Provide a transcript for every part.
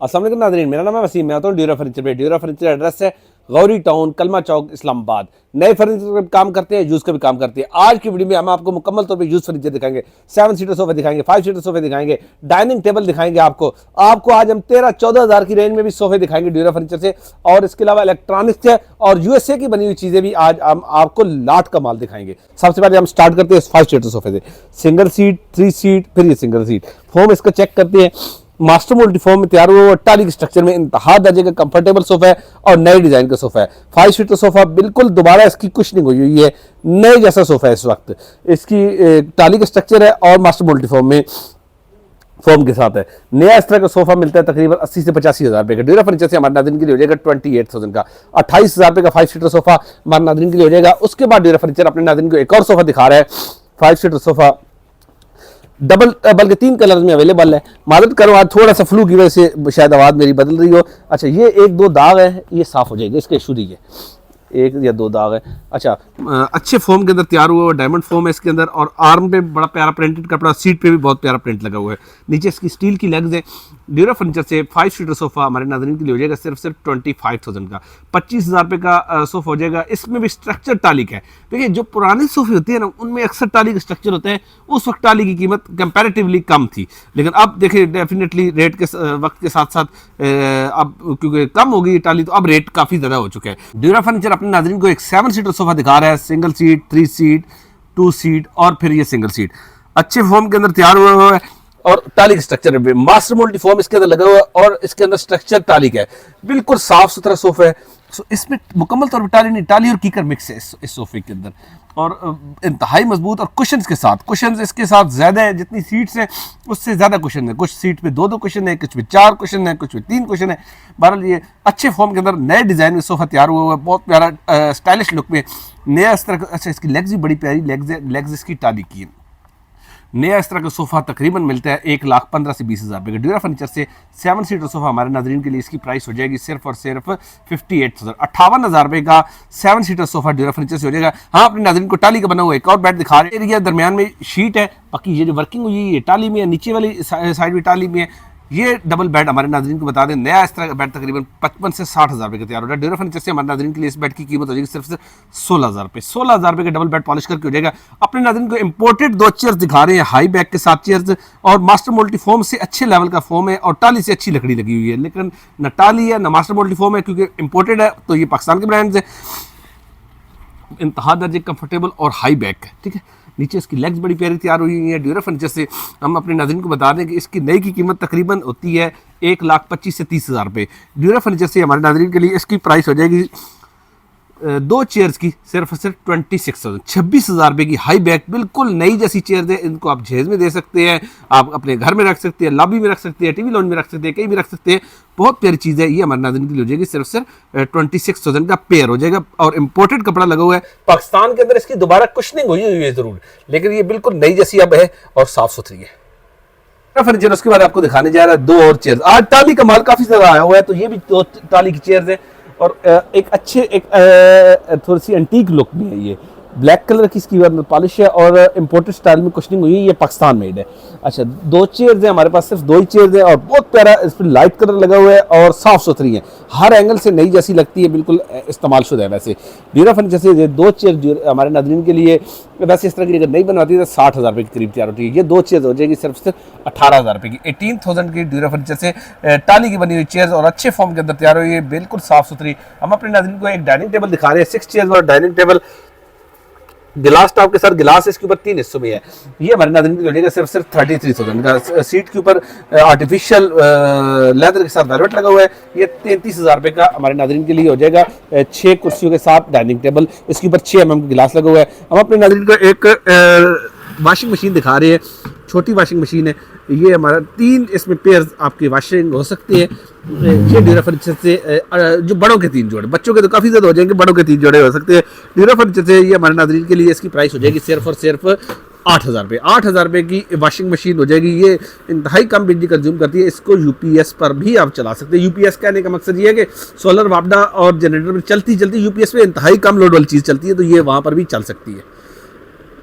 अस्सलाम वालेकुम नाज़रीन, मेरा नाम है वसीम। मैं आता हूँ ड्यूरा फर्नीचर पे। ड्यूरा फर्नीचर एड्रेस है गौरी टाउन, कलमा चौक, इस्लामाबाद। नए फर्नीचर का भी काम करते हैं, यूज़ का भी काम करते हैं। आज की वीडियो में हम आपको मुकम्मल तौर पे यूज़ फर्नीचर दिखाएंगे। 7 सीटर सोफे दिखाएंगे, 5 सीटर सोफे दिखाएंगे, डाइनिंग टेबल दिखाएंगे। आपको आज हम 13-14 हज़ार की रेंज में भी सोफे दिखाएंगे ड्यूरा फर्नीचर से। और इसके अलावा इलेक्ट्रॉनिक्स है और यूएसए की बनी हुई चीज़ें भी आज हम आपको लाट का माल दिखाएंगे। सबसे पहले हम स्टार्ट करते हैं 5 सीटर सोफे से। सिंगल सीट, 3 सीट, फिर ये सिंगल सीट। फोम इसका चेक करते हैं। मास्टर मोल्ड फॉर्म में तैयार हुआ टाली के स्ट्रक्चर में इंतहा दर्जे का कंफर्टेबल सोफा है और नए डिजाइन का सोफा है। 5 सीटर सोफा बिल्कुल दोबारा इसकी कुशनिंग हुई है, नए जैसा सोफा है। इस वक्त इसकी टाली का स्ट्रक्चर है और मास्टर मोल्ड फॉर्म में फॉर्म के साथ है। नया इस तरह का सोफा मिलता है तकरीबन 80 से 85 हज़ार रुपए का। ड्यूरा फर्नीचर से हमारे नाज़रीन के लिए हो जाएगा 28,000 का। 28 हज़ार रुपए का 5 सीटर सोफा हमारे नाज़रीन के लिए हो जाएगा। उसके बाद ड्यूरा फर्नीचर अपने नाज़रीन को एक और सोफा दिखा रहा है। 5 सीटर सोफा डबल, बल्कि 3 कलर में अवेलेबल है। मादत करो आज थोड़ा सा फ्लू की वजह से शायद आवाज़ मेरी बदल रही हो। अच्छा, ये 1-2 दाग है, ये साफ हो जाएगा, इसके इशू नहीं है। 1 या 2 दाग है। अच्छा, अच्छे फोम के अंदर तैयार हुआ, डायमंड फोम है इसके अंदर और आर्म पे बड़ा प्यारा प्रिंटेड कपड़ा, सीट पे भी बहुत प्यारा प्रिंट लगा हुआ है। नीचे इसकी स्टील की लेग्स है। ड्यूरा फर्नीचर से 5 सीटर सोफा हमारे नाज़रीन के लिए हो जाएगा सिर्फ 25,000 का। 25 हज़ार रुपये का सोफा हो जाएगा। इसमें भी स्ट्रक्चर टाली का है। देखिए, जो पुराने सोफे होते हैं ना, उनमें अक्सर टाली का स्ट्रक्चर होता है। उस वक्त टाली की कीमत कंपैरेटिवली कम थी, लेकिन अब देखिए डेफिनेटली रेट के वक्त के साथ साथ अब क्योंकि कम हो गई टाली, तो अब रेट काफ़ी ज़्यादा हो चुका है। ड्यूरा फर्नीचर अपने नाज़रीन को एक 7 सीटर सोफा दिखा रहा है। सिंगल सीट, 3 सीट, 2 सीट और फिर ये सिंगल सीट। अच्छे फॉर्म के अंदर तैयार हुआ है और टाली का स्ट्रक्चर है। मास्टर मोल्ड फॉर्म इसके अंदर लगा हुआ है और इसके अंदर स्ट्रक्चर टाली का है। बिल्कुल साफ सुथरा सोफा है। इसमें मुकम्मल तौर पर टाली नहीं, टाली और कीकर मिक्स है इस सोफे के अंदर। और इंतहाई मजबूत और कुशन्स के साथ, कुशन्स इसके साथ ज़्यादा है। जितनी सीट्स हैं उससे ज़्यादा कुशन है। कुछ सीट पे 2-2 कुशन है, कुछ पे 4 कुशन है, कुछ पे 3 कुशन है। बहरहाल ये अच्छे फॉर्म के अंदर नए डिज़ाइन में सोफा तैयार हुआ है, बहुत प्यारा स्टाइलिश लुक में नया इस तरह का। अच्छा, इसकी लेग्स भी बड़ी प्यारी लेग्स है, लेग्स इसकी टाली की है। नया इस तरह का सोफा तकरीबन मिलता है 1,15,000 से 20,000 रुपये का। ड्यूरा फर्नीचर से 7 सीटर सोफा हमारे नाज़रीन के लिए इसकी प्राइस हो जाएगी सिर्फ और सिर्फ 58,000 रुपये का 7 सीटर सोफा ड्यूरा फर्नीचर से हो जाएगा। हाँ, अपने नाज़रीन को टाली का बना हुआ एक और बेड दिखा रहे हैं। दरमियान में शीट है, बाकी ये जो वर्किंग हुई है ये टाली में है, नीचे वाली साइड भी टाली में है। ये डबल बेड हमारे नाज़रीन को बता दें, नया इस तरह का बेड तकरीबन 55 से 60 हज़ार रुपये का तैयार हो रहा है। ड्यूरा फर्नीचर से हमारे नाज़रीन के लिए इस बेड की कीमत हो जाएगी सिर्फ 16,000 रुपये। 16,000 रुपये का डबल बेड पॉलिश करके हो जाएगा। अपने नाज़रीन को इंपोर्टेड 2 चेयर्स दिखा रहे हैं, हाई बैक के साथ चेयर्स और मास्टर मोल्टी फोम से अच्छे लेवल का फोम है और टाली से अच्छी लकड़ी लगी हुई है। लेकिन न टाली है न मास्टर मोल्टी फोम है, क्योंकि इंपोर्टेड है, तो ये पाकिस्तान के ब्रांड्स है। इंतहा दर्जे कंफर्टेबल और हाई बैक है, ठीक है। नीचे इसकी लेग्स बड़ी प्यारी तैयार हुई है। ड्यूरा फर्नीचर से हम अपने नाज़रीन को बता दें कि इसकी नई की कीमत तकरीबन होती है 1,25,000 से 30,000 रुपये। ड्यूरा फर्नीचर से हमारे नाज़रीन के लिए इसकी प्राइस हो जाएगी 2 चेयर्स की सिर्फ 26,000 रुपये की। हाई बैक बिल्कुल नई जैसी चेयर्स है। इनको आप जहेज में दे सकते हैं, आप अपने घर में रख सकते हैं, लॉबी में रख सकते हैं, टीवी लॉन्ज में रख सकते हैं, कहीं भी रख सकते हैं। बहुत प्यारी चीज़ है। ये हमारे नाज़रीन के लिए हो जाएगी सिर्फ 26,000 का पेयर हो जाएगा और इम्पोर्टेड कपड़ा लगा हुआ है। पाकिस्तान के अंदर इसकी दोबारा कुशनिंग हुई है ज़रूर, लेकिन ये बिल्कुल नई जैसी अब है और साफ सुथरी है। फर्नीचर उसके बाद आपको दिखाने जा रहा है 2 और चेयर। आज टाली का माल काफ़ी ज़्यादा आया हुआ है, तो ये भी 2 टाली की चेयर्स है और एक अच्छे थोड़ी सी एंटीक लुक में है। ये ब्लैक कलर की इसकी पॉलिश है और इंपोर्टेड स्टाइल में कुशनिंग हुई है। ये पाकिस्तान मेड है। अच्छा, 2 चेयर्स हैं हमारे पास, सिर्फ 2 ही चेयर्स हैं और बहुत प्यारा इस पर लाइट कलर लगा हुआ है और साफ़ सुथरी है, हर एंगल से नई जैसी लगती है, बिल्कुल इस्तेमाल शुदा है। वैसे ड्यूरा फर्नीचर से ये 2 चेयर हमारे नाज़रीन के लिए, वैसे इस तरह की अगर नहीं बनवाती है तो 60,000 रुपये के करीब तैयार होती है। ये 2 चेयर हो जाएगी सिर्फ 18,000 रुपये की। 18,000 की ड्यूरा फर्नीचर से टाली की बनी हुई चेयर्स और अच्छे फॉर्म के अंदर तैयार हुई है, बिल्कुल साफ़ सुथरी। हम अपने नाज़रीन को एक डाइनिंग टेबल दिखा रहे हैं, 6 चेयर्स वाला डाइनिंग टेबल, गिलास टॉप के साथ। गिलास इसके ऊपर 3 हिस्सों में है। ये हमारे नाज़रीन को मिलेगा सिर्फ 33,000 का। सीट के ऊपर आर्टिफिशियल लेदर के साथ वेलवेट लगा हुआ है। ये 33,000 रुपये का हमारे नाज़रीन के लिए हो जाएगा। 6 कुर्सियों के साथ डाइनिंग टेबल, इसके ऊपर 6 mm का गिलास लगा हुआ है। हम अपने नाज़रीन को एक वॉशिंग मशीन दिखा रहे हैं, छोटी वॉशिंग मशीन है। ये हमारा 3 इसमें पेयर आपकी वॉशिंग हो सकती है। ये ड्यूरा फर्नीचर से जो बड़ों के 3 जोड़े, बच्चों के तो काफ़ी ज़्यादा हो जाएंगे, बड़ों के 3 जोड़े हो सकते हैं। ड्यूरा फर्नीचर से ये हमारे नाज़रीन के लिए इसकी प्राइस हो जाएगी सिर्फ और सिर्फ 8,000 रुपये। 8,000 रुपये की वॉशिंग मशीन हो जाएगी। ये इंतहाई कम बिजली कंज्यूम करती है। इसको यूपीएस पर भी आप चला सकते हैं। यूपीएस कहने का मकसद ये है कि सोलर वापडा और जनरेटर में चलती यूपीएस पे इंतहाई कम लोड वाली चीज़ चलती है, तो ये वहाँ पर भी चल सकती है।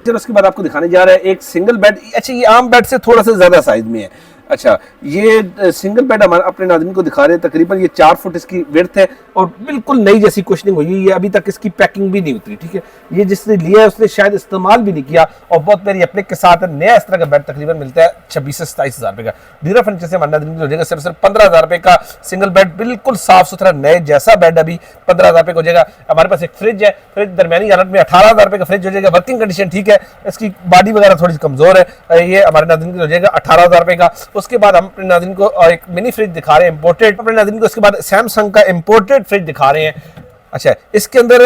फिर उसके बाद आपको दिखाने जा रहा है एक सिंगल बेड। अच्छा, ये आम बेड से थोड़ा सा ज़्यादा साइज में है। अच्छा, ये सिंगल बेड हमारे अपने नाज़रीन को दिखा रहे हैं। तकरीबन ये 4 फुट इसकी विड्थ है और बिल्कुल नई जैसी कुशनिंग हुई है। ये अभी तक इसकी पैकिंग भी नहीं उतरी, ठीक है। ये जिसने लिया है उसने शायद इस्तेमाल भी नहीं किया और बहुत प्यारी एप्लिक के साथ नया इस तरह का बेड तकरीबन मिलता है 26 से 27 हज़ार रुपए का। ड्यूरा फर्नीचर से हमारे नाज़रीन हो जाएगा सिर्फ 15 हज़ार रुपए का सिंगल बेड, बिल्कुल साफ सुथरा नए जैसा बेड अभी 15 हज़ार रुपए का हो जाएगा। हमारे पास एक फ्रिज है, फ्रिज दरमियानी हालत में 18 हज़ार रुपए का फ्रिज हो जाएगा। वर्किंग कंडीशन ठीक है, इसकी बॉडी वगैरह थोड़ी कमजोर है। ये हमारे नाज़रीन हो जाएगा 18 हज़ार रुपए का। उसके बाद हम अपने नाज़रीन को एक मिनी फ्रिज दिखा रहे हैं इंपोर्टेड अपने नाज़रीन को। उसके बाद सैमसंग का इंपोर्टेड फ्रिज दिखा रहे हैं। अच्छा, इसके अंदर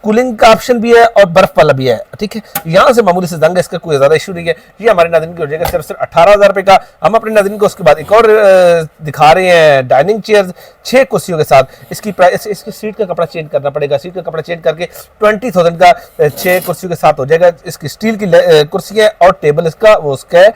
कूलिंग का ऑप्शन भी है और बर्फ वाला भी है, ठीक है। यहाँ से मामूली से जंग है, इसका कोई ज्यादा इशू नहीं है। ये हमारे नाज़रीन की हो जाएगा सिर्फ 18 हज़ार रुपए का। हम अपने नाज़रीन को उसके बाद एक और दिखा रहे हैं डाइनिंग चेयर 6 कुर्सियों के साथ। इसकी प्राइस, इसकी सीट का कपड़ा चेंज करना पड़ेगा। सीट का कपड़ा चेंज करके 20,000 का 6 कुर्सियों के साथ हो जाएगा। इसकी स्टील की कुर्सी है और टेबल इसका वो उसका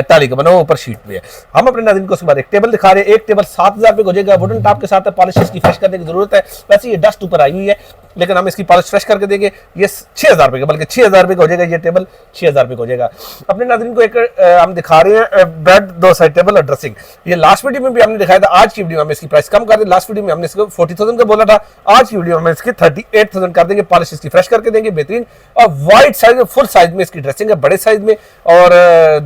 टाली का बना हुआ ऊपर शीट में है। हम अपने नाज़रीन को उसके बाद एक टेबल दिखा रहे हैं। एक टेबल 7,000 रुपए का हो जाएगा। वुडन टॉप के साथ पॉलिश इसकी फ्रेश करने की जरूरत है। वैसे ये डस्ट ऊपर आई हुई है लेकिन हम इसकी पॉलिश फ्रेश करके देंगे। ये 6,000 रुपए का, बल्कि 6,000 रुपए का हो जाएगा। ये टेबल 6,000 रुपए का हो जाएगा। अपने नाज़रीन को एक हम दिखा रहे हैं बेड, 2 साइड टेबल और ड्रेसिंग। ये लास्ट वीडियो में भी हमने दिखाया था। आज की वीडियो में हम इसकी प्राइस कम कर दें। लास्ट वीडियो में हमने इसको 40,000 का बोला था। आज की वीडियो में इसकी 38,000 कर देंगे। पॉलिश इसकी फ्रेश करके देंगे बेहतरीन। और वाइड साइज में, फुल साइज में इसकी ड्रेसिंग है, बड़े साइज में। और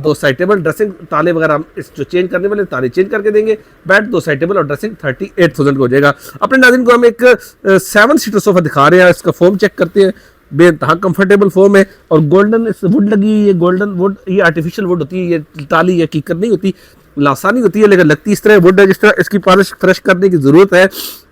2 साइड टेबल, ड्रेसिंग, ताले वगैरह हम इस जो चेंज करने वाले ताले चेंज करके देंगे। बेड, 2 साइड टेबल और ड्रेसिंग 38,000 का हो जाएगा। अपने नाज़रीन को हम एक 7 सीटर सोफा दिखा रहे हैं। इसका फोम चेक करते हैं, बेइंतहा कंफर्टेबल फोम है और गोल्डन वुड लगी है। ये गोल्डन वुड, ये आर्टिफिशियल वुड होती है, ये टाली या कीकर नहीं होती, लासानी होती है, लेकिन लगती इस तरह वुड है जिस तरह। इसकी पॉलिश फ्रेश करने की जरूरत है,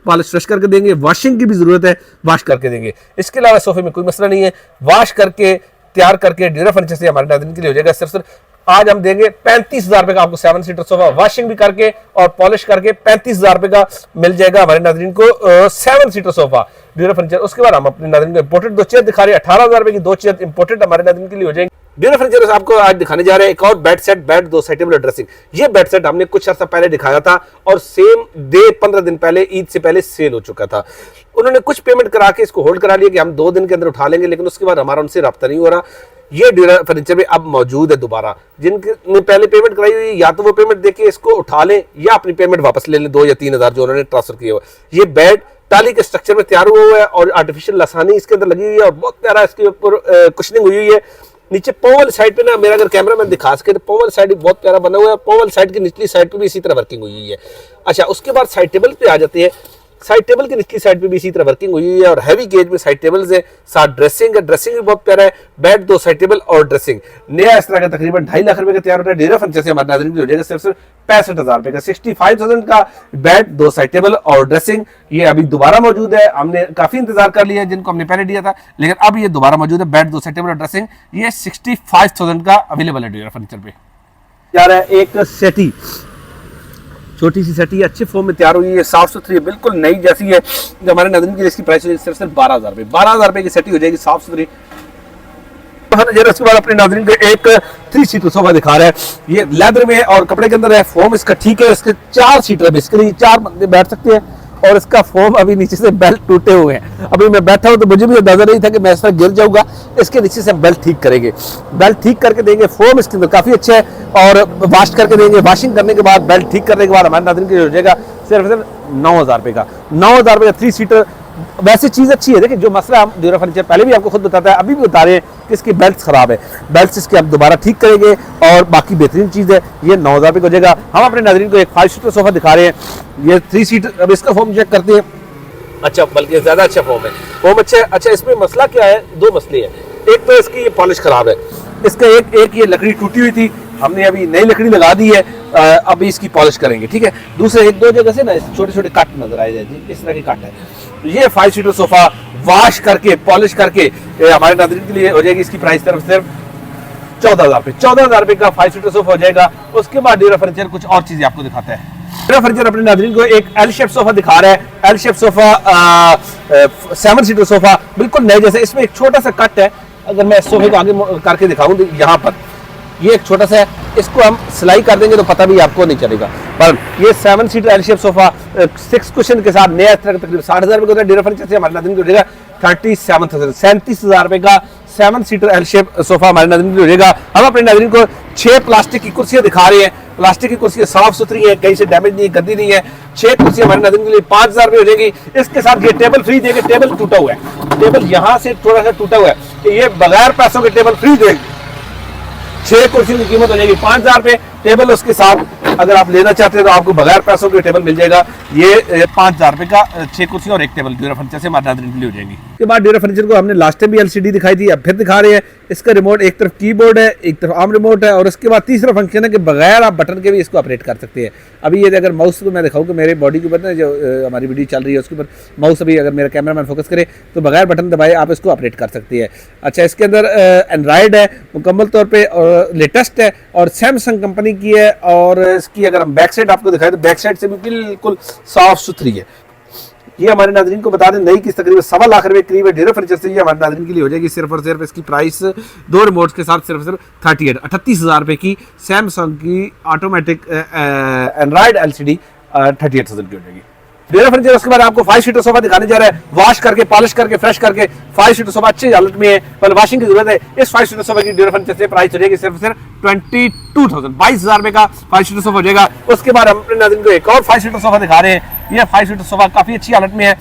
पॉलिश फ्रेश करके देंगे। वॉशिंग की भी जरूरत है, वॉश करके देंगे। इसके अलावा सोफे में कोई मसला नहीं है। वॉश करके तैयार करके ड्यूरा फर्नीचर से हमारे नाज़रीन के लिए हो जाएगा सिर्फ आज हम देंगे 35,000 रुपए का आपको 7 सीटर सोफा। वॉशिंग भी करके और पॉलिश करके 35,000 रुपए का मिल जाएगा हमारे नाज़रीन को 7 सीटर सोफा ड्यूरा फर्नीचर। उसके बाद हम अपने नाज़रीन को इंपोर्टेड 2 चेयर दिखा रहे हैं। 18,000 रुपए की 2 चेयर इंपोर्टेड हमारे नाज़रीन के लिए हो जाएंगे। ड्यूरा फर्नीचर आपको आज दिखाने जा रहे हैं एक और bed set, bed, 2 side table और ड्रेसिंग। ये बेड सेट हमने कुछ अर्सा पहले दिखाया था और सेम डे 15 दिन पहले, ईद से पहले सेल हो चुका था। उन्होंने कुछ पेमेंट करा के इसको होल्ड करा लिया कि हम 2 दिन के अंदर उठा लेंगे, लेकिन उसके बाद हमारा उनसे रब्ता नहीं हो रहा। ये ड्यूरा फर्नीचर में अब मौजूद है दोबारा। जिनने पहले पेमेंट कराई हुई या तो वो पेमेंट देके इसको उठा लें या अपनी पेमेंट वापस ले लें, 2 या 3 हज़ार जो उन्होंने ट्रांसफर किए हुए। ये बेड टाली के स्ट्रक्चर में तैयार हुआ हुआ है और आर्टिफिशियल लसानी इसके अंदर लगी हुई है और बहुत प्यारा इसके ऊपर कुशनिंग हुई हुई है। नीचे पोवल साइड पे ना, मेरा अगर कैमरा मैन दिखा सके तो पोवल साइड बहुत प्यारा बना हुआ है। पोवल साइड की निचली साइड पे भी इसी तरह वर्किंग हुई हुई है। अच्छा, उसके बाद साइड टेबल पे आ जाते हैं। साइड टेबल की निचली साइड पे भी इसी तरह वर्किंग हुई हुई है और हैवी गेज में साइड टेबल्स है। साथ ड्रेसिंग है, ड्रेसिंग भी बहुत प्यारा है। बेड, 2 साइड टेबल और ड्रेसिंग नया इस तरह का तकरीबन 2.5 लाख रुपए का तैयार होता है। ड्यूरा फर्नीचर से हमारे नाज़रीन हो जाएगा सिर्फ 65,000 रुपए का। 65,000 का बेड, 2 साइड टेबल और ड्रेसिंग। ये अभी दोबारा मौजूद है। हमने काफी इंतजार कर लिया है जिनको हमने पहले दिया था, लेकिन अब ये दोबारा मौजूद है। बेड, 2 साइड टेबल और ड्रेसिंग ये 65,000 का अवेलेबल है ड्यूरा फर्नीचर पे। यार एक सेटी, छोटी सी सेटी अच्छे फॉर्म में तैयार हुई है, साफ सुथरी है, बिल्कुल नई जैसी है। जो हमारे नाज़रीन के लिए इसकी प्राइस सिर्फ 12,000 रुपए। 12,000 रुपए की सेटी हो जाएगी, साफ सुथरी। उसके बाद अपने नाज़रीन को एक 3 सीटर सोफा दिखा रहा है। ये लेदर में है और कपड़े के अंदर है। फोम इसका ठीक है। इसके 4 सीटर बेसिकली 4 बंदे बैठ सकते हैं और इसका फोम अभी नीचे से बेल्ट टूटे हुए हैं। अभी मैं बैठा हूं तो मुझे भी अंदाजा नहीं था कि मैं इस तरह गिर जाऊंगा। इसके नीचे से बेल्ट ठीक करेंगे, बेल्ट ठीक करके देंगे। फोम इसके अंदर काफी अच्छा है और वॉश करके देंगे। वॉशिंग करने के बाद, बेल्ट ठीक करने के बाद हमारे नाज़रीन के लिए हो जाएगा सिर्फ 9,000 रुपए का। 9,000 रुपए का 3 सीटर। वैसे चीज अच्छी है। देखिए, जो मसला हम ड्यूरा फर्नीचर पहले भी आपको खुद बताता है, अभी भी बता रहे हैं कि इसकी बेल्ट खराब है। बेल्ट इसके हम दोबारा ठीक करेंगे और बाकी बेहतरीन चीज है। ये 9,000 रुपए का हो जाएगा। हम अपने नाज़रीन को एक 5 सीटर सोफा दिखा रहे हैं। ये 3 सीटर। अब इसका फॉर्म चेक करते हैं। अच्छा, बल्कि ज्यादा अच्छा फॉर्म है। फॉर्म अच्छा है। अच्छा, इसमें मसला क्या है? 2 मसले हैं। एक तो इसकी ये पॉलिश खराब है। इसका एक ये लकड़ी टूटी हुई थी, हमने अभी नई लकड़ी लगा दी है। अभी इसकी पॉलिश करेंगे, ठीक है। दूसरे 1-2 जगह से ना छोटे छोटे कट नजर आए जाए, इस तरह के कट है। ये 5 सीटर सोफा वॉश करके पॉलिश करके हमारे नाज़रीन के लिए हो जाएगी। इसकी प्राइस सिर्फ 14,000 रुपए। 14,000 रुपए का 5 सीटर सोफा हो जाएगा। उसके बाद ड्यूरा फर्नीचर कुछ और चीजें आपको दिखाता है। ड्यूरा फर्नीचर अपने नाज़रीन को एक एल शेप सोफा दिखा रहा है। L shape sofa 7 seater sofa, बिल्कुल नए जैसे। इसमें एक छोटा सा कट है। अगर मैं सोफे को आगे करके दिखाऊं तो यहाँ पर ये एक छोटा सा है। इसको हम सिलाई कर देंगे तो पता भी आपको नहीं चलेगा। पर ये 7 seater L shape sofa 6 cushion के साथ नया तकरीबन 60,000 रुपए का ड्यूरा फर्नीचर से हमारे नाज़रीन को देगा 37,000 रुपए का 7 सीटर एल शेप सोफा हमारे नाज़रीन को हो जाएगा। हम अपने नाज़रीन को 6 प्लास्टिक की कुर्सियां दिखा रहे हैं। प्लास्टिक की कुर्सी साफ सुथरी है, कहीं से डैमेज नहीं है, गंदी नहीं है। 6 कुर्सी हमारे नाज़रीन के लिए 5,000 रुपये हो जाएगी। इसके साथ ये टेबल फ्री देंगे, टेबल टूटा हुआ है, टेबल यहाँ से थोड़ा सा टूटा हुआ है, कि ये बगैर पैसों के टेबल फ्री देंगे। 6 कुर्सी की कीमत हो जाएगी 5,000 रुपये। टेबल उसके साथ अगर आप लेना चाहते हैं तो आपको बगैर पैसों के टेबल मिल जाएगा। ये 5,000 रुपये का 6 कुर्सी और एक टेबल ड्यूरा फर्नीचर से हमारे नाज़रीन के लिए हो जाएंगी। उसके बाद ड्यूरा फर्नीचर को हमने लास्ट टाइम भी LCD दिखाई थी, अब फिर दिखा रहे हैं। इसका रिमोट एक तरफ कीबोर्ड है, एक तरफ आर्म रिमोट है, और उसके बाद तीसरा फंक्शन है कि बगैर आप बटन के भी इसको ऑपरेट कर सकते हैं। अभी ये अगर माउस को मैं दिखाऊँ कि मेरे बॉडी के ऊपर ना जो हमारी वीडियो चल रही है उसके ऊपर माउस अभी अगर मेरा कैमरा मैन फोकस करे तो बगैर बटन दबाए आप इसको ऑपरेट कर सकते हैं। अच्छा, इसके अंदर एंड्रॉयड है मुकम्मल तौर पे और लेटेस्ट है और सैमसंग कंपनी की है। और इसकी अगर हम बैक साइड आपको दिखाएं तो बैक साइड से भी बिल्कुल साफ सुथरी है। ये हमारे नाज़रीन को बता दें नई किस्त तकरीबन 1.25 लाख रुपए करीब है ड्यूरा फर्नीचर से, ये हमारे नाज़रीन के लिए हो जाएगी सिर्फ और सिर्फ। इसकी प्राइस 2 रिमोट्स के साथ सिर्फ 38,000 रुपए की सैमसंग की ऑटोमेटिक एंड्रॉयड LCD 38,000 की हो जाएगी। ड्यूरा फर्नीचर उसके बाद आपको 5 सीटर सोफा दिखाने जा रहा है, वॉश करके पॉलिश करके फ्रेश करके 5 सीटर सोफा अच्छी हालत में है, पर वॉशिंग की जरूरत है। इस 5 सीटर सोफा की ड्यूरा फर्नीचर से प्राइस हो जाएगी सिर्फ 22,000 22,000 रुपए का 5 सीटर सोफा हो जाएगा। उसके बाद हम अपने नाज़रीन को एक और 5 सीटर सोफा दिखा रहे हैं। ये 5 सीटर सोफा काफी अच्छी हालत में है,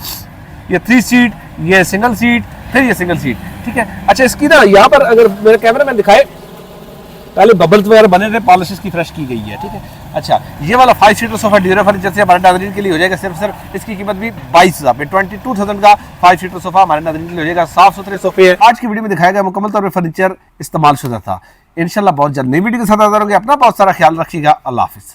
ये 3 सीट, ये सिंगल सीट, फिर ये सिंगल सीट, ठीक है। अच्छा, इसकी ना यहाँ पर अगर मेरे कैमरा मैन दिखाए, पहले बबल्स वगैरह बने थे, पॉलिश की फ्रेश की गई है, ठीक है। अच्छा, ये वाला 5 सीटर सोफा ड्यूरा फर्नीचर से हमारे नाज़रीन के लिए हो जाएगा सिर्फ इसकी कीमत भी 22,000 पे 22,000 का 5 सीटर सोफा हमारे नाज़रीन के लिए हो जाएगा। साफ सुथरे सोफे है। आज की वीडियो में दिखाया गया मुकम्मल तौर पर फर्नीचर इस्तेमाल शुदा था। इंशाल्लाह बहुत जल्द नई वीडियो के साथ हाज़िर होंगे। अपना बहुत सारा ख्याल रखिएगा। अल्लाह हाफिज़।